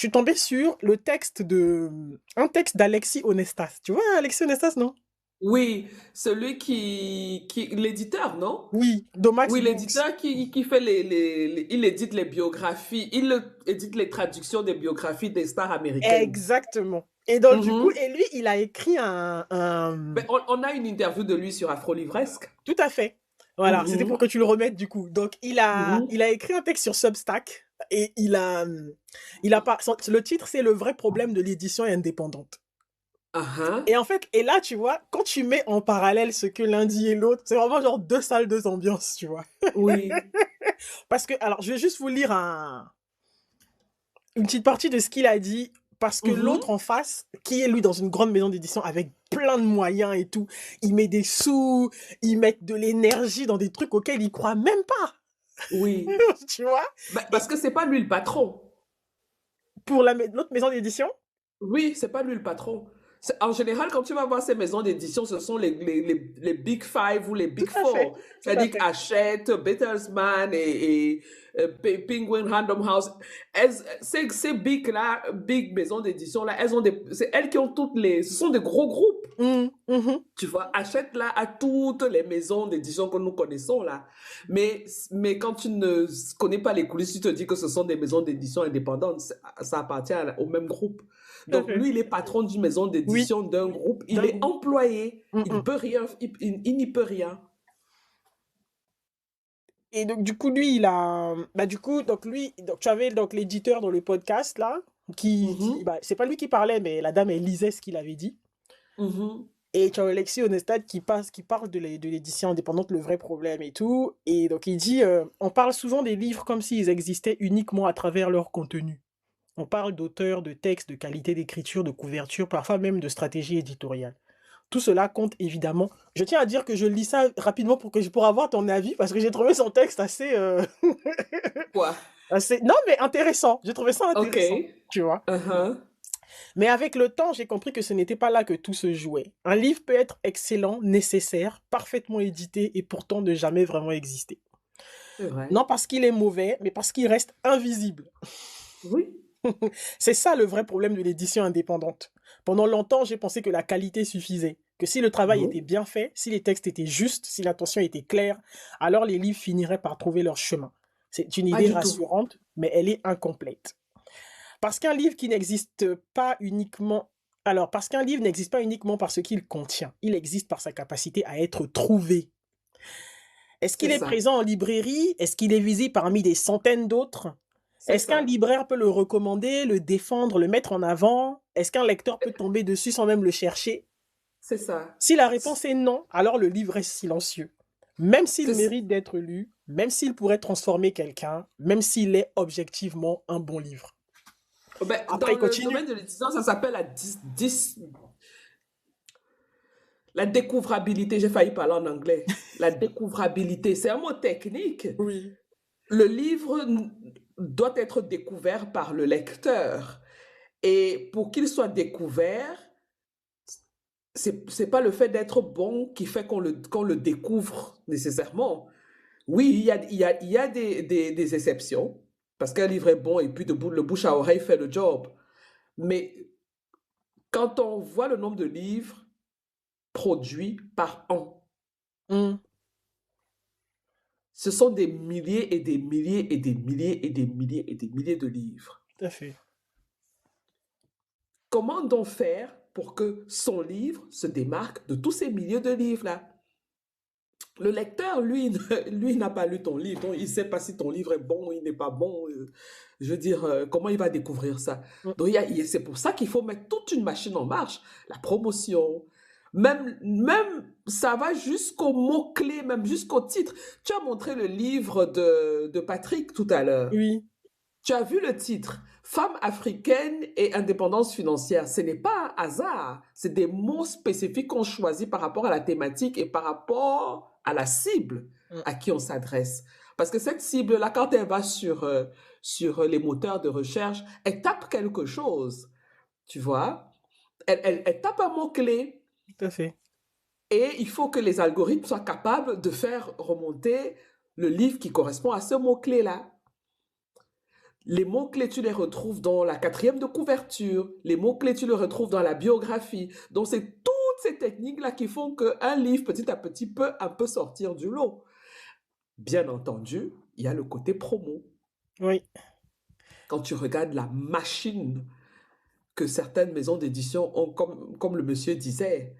je suis tombée sur un texte d'Alexis Onestas. Tu vois Alexis Onestas, non? Oui, celui l'éditeur, non? Oui, Domax Oui, Books. l'éditeur qui fait il édite les biographies, édite les traductions des biographies des stars américaines. Exactement. Et donc, du coup, Mhm. et lui, il a écrit Mais on a une interview de lui sur Afro Livresque. Tout à fait. Voilà, c'était pour Mhm. que tu le remettes, du coup. Donc, Mhm. il a écrit un texte sur Substack et il a pas, le titre, c'est Le vrai problème de l'édition indépendante. Ah, ah. Et en fait, et là, tu vois, quand tu mets en parallèle ce que l'un dit et l'autre, c'est vraiment genre deux salles, deux ambiances, tu vois. Oui. Parce que, alors, je vais juste vous lire une petite partie de ce qu'il a dit, parce que l'autre Mhm. en face, qui est lui dans une grande maison d'édition avec plein de moyens et tout, il met des sous, il met de l'énergie dans des trucs auxquels il croit même pas, Oui. tu vois. Bah, Et parce que c'est pas lui le patron. pour l'autre maison d'édition, Oui, c'est pas lui le patron. En général, quand tu vas voir ces maisons d'édition, ce sont les Big Five ou les tout Big à fait, Four. tout à C'est-à-dire fait. qu'Hachette, Bertelsmann et Penguin Random House. Ces big maisons d'édition-là, c'est elles qui ont ce sont des gros groupes. Mhm. Tu vois, Hachette là à toutes les maisons d'édition que nous connaissons là. Mais quand tu ne connais pas les coulisses, tu te dis que ce sont des maisons d'édition indépendantes. Ça appartient au même groupe. Tout à Donc fait. lui, il est patron d'une maison Oui, d'édition, d'un groupe. Il d'un est groupe. employé. Il Mhm. peut rien. Il n'y peut rien. Et donc, du coup, bah, du coup, donc lui, donc tu avais donc l'éditeur dans le podcast là, Mhm, bah, c'est pas lui qui parlait, mais la dame, elle lisait ce qu'il avait dit. mhm. Et tu as Alexis Onestad qui parle de l'édition indépendante, le vrai problème et tout. Et donc il dit, on parle souvent des livres comme s'ils existaient uniquement à travers leur contenu. On parle d'auteurs, de textes, de qualité d'écriture, de couverture, parfois même de stratégie éditoriale. Tout cela compte évidemment. Je tiens à dire que je lis ça rapidement pour avoir ton avis, parce que j'ai trouvé son texte assez, Quoi? non mais intéressant. J'ai trouvé ça Ok. intéressant, tu vois. Uh-huh. Mais avec le temps, j'ai compris que ce n'était pas là que tout se jouait. Un livre peut être excellent, nécessaire, parfaitement édité et pourtant ne jamais vraiment exister. C'est vrai. Non parce qu'il est mauvais, mais parce qu'il reste invisible. Oui. C'est ça le vrai problème de l'édition indépendante. Pendant longtemps, j'ai pensé que la qualité suffisait, que si le travail était Mhm. bien fait, si les textes étaient justes, si l'intention était claire, alors les livres finiraient par trouver leur chemin. C'est une Pas idée du tout. rassurante, mais elle est incomplète. Parce qu'un livre qui n'existe pas uniquement... Alors, parce qu'un livre n'existe pas uniquement par ce qu'il contient, il existe par sa capacité à être trouvé. Est-ce C'est qu'il est ça. présent en librairie? Est-ce qu'il est visible parmi des centaines d'autres? C'est Est-ce qu'un ça. libraire peut le recommander, le défendre, le mettre en avant? Est-ce qu'un lecteur peut tomber dessus sans même le chercher? C'est ça. Si la réponse est non, alors le livre reste silencieux. Même s'il C'est mérite d'être lu, même s'il pourrait transformer quelqu'un, même s'il est objectivement un bon livre. Ben, Après, dans il le continue. domaine de l'édition, ça s'appelle la découvrabilité. J'ai failli parler en anglais. La découvrabilité, c'est un mot technique. Oui. Le livre doit être découvert par le lecteur. Et pour qu'il soit découvert, c'est pas le fait d'être bon qui fait qu'on le découvre nécessairement. Oui, il y a des exceptions, parce qu'un livre est bon et puis le bouche à oreille fait le job. Mais quand on voit le nombre de livres produits par an, Mm, ce sont des milliers et des milliers et des milliers et des milliers et des milliers de livres. tout à fait. Comment donc faire pour que son livre se démarque de tous ces milliers de livres-là? Le lecteur, lui, lui n'a pas lu ton livre, donc il ne sait pas si ton livre est bon ou il n'est pas bon. Je veux dire, comment il va découvrir ça? Mm, Donc, c'est pour ça qu'il faut mettre toute une machine en marche. La promotion, même ça va jusqu'aux mots-clés, même jusqu'au titre. Tu as montré le livre de Patrick tout à l'heure. oui, Tu as vu le titre, Femmes africaines et indépendance financière. Ce n'est pas un hasard. C'est des mots spécifiques qu'on choisit par rapport à la thématique et par rapport à la cible mm, à qui on s'adresse. Parce que cette cible-là, quand elle va sur les moteurs de recherche, elle tape quelque chose, tu vois. Elle tape un mot-clé tout à fait. et il faut que les algorithmes soient capables de faire remonter le livre qui correspond à ce mot-clé-là. Les mots-clés, tu les retrouves dans la quatrième de couverture. Les mots-clés, tu les retrouves dans la biographie. Donc, c'est toutes ces techniques-là qui font qu'un livre, petit à petit, peut un peu sortir du lot. Bien entendu, il y a le côté promo. Oui. Quand tu regardes la machine que certaines maisons d'édition ont, comme le monsieur disait,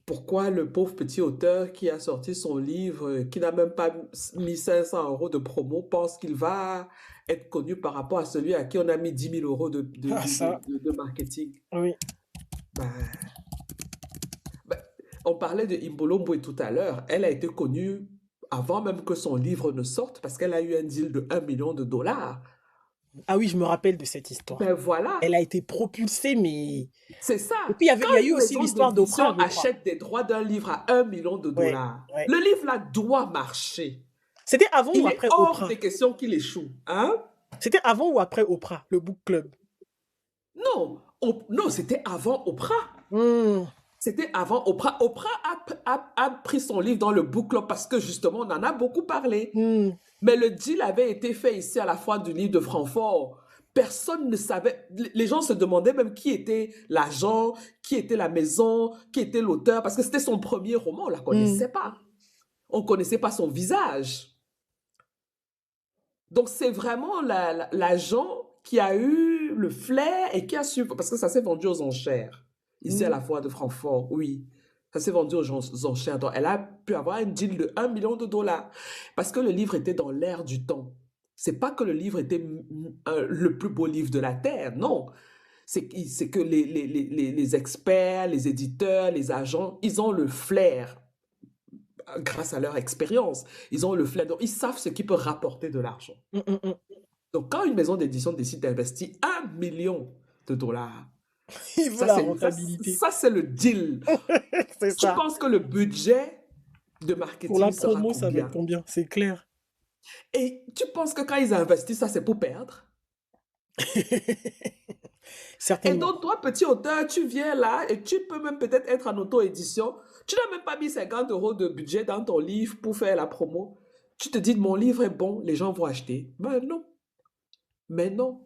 pourquoi le pauvre petit auteur qui a sorti son livre, qui n'a même pas mis 500 euros de promo, pense qu'il va être connu par rapport à celui à qui on a mis 10 000 euros Ah, ça, de marketing. oui. Ben, ben, on parlait de Imbolombo tout à l'heure. Elle a été connue avant même que son livre ne sorte parce qu'elle a eu un deal de 1 million de dollars. Ah oui, je me rappelle de cette histoire. Ben voilà, Elle a été propulsée, mais... c'est ça. Et puis, il Quand y a eu une aussi maison l'histoire d'édition d'Oprah, je crois. achète des droits d'un livre à 1 million de Ouais, dollars, ouais. le livre là doit marcher. C'était avant ou Il est après hors Oprah? des questions qu'il échoue. Hein? C'était avant ou après Oprah, le book club? Non, non, c'était avant Oprah. Hmm, C'était avant Oprah. Oprah a pris son livre dans le book club parce que justement, on en a beaucoup parlé. hmm, Mais le deal avait été fait ici à la foire du livre de Francfort. Personne ne savait. Les gens se demandaient même qui était l'agent, qui était la maison, qui était l'auteur, parce que c'était son premier roman, on ne la connaissait pas. On ne connaissait pas son visage. Donc, c'est vraiment l'agent qui a eu le flair et qui a su, parce que ça s'est vendu aux enchères, ici à la foire de Francfort, oui. Ça s'est vendu aux enchères. Donc, elle a pu avoir un deal de 1 million de dollars parce que le livre était dans l'air du temps. C'est pas que le livre était le plus beau livre de la Terre, non. C'est que les experts, les éditeurs, les agents, ils ont le flair grâce à leur expérience. Ils ont le flair, donc ils savent ce qui peut rapporter de l'argent. Donc, quand une maison d'édition décide d'investir 1 million de dollars, Il veut la rentabilité. ça c'est le deal. C'est Tu ça. penses que le budget de Pour marketing la sera promo, ça va être combien? combien? C'est clair. Et tu penses que quand ils investissent, ça c'est pour perdre? Et Certainement. donc, toi, petit auteur, tu viens là et tu peux même peut-être être en auto-édition. Tu n'as même pas mis 50 euros de budget dans ton livre pour faire la promo. Tu te dis, mon livre est bon, les gens vont acheter. Mais non. Mais non.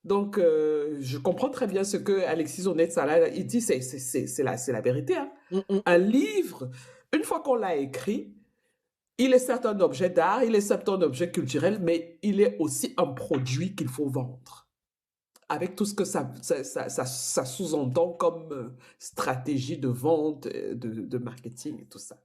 Donc, je comprends très bien ce que Alexis Honnête-Salah, il dit, c'est la vérité. Hein. Un livre, une fois qu'on l'a écrit, il est certes un objet d'art, il est certes un objet culturel, mais il est aussi un produit qu'il faut vendre. Avec tout ce que ça sous-entend comme stratégie de vente, de marketing et tout ça.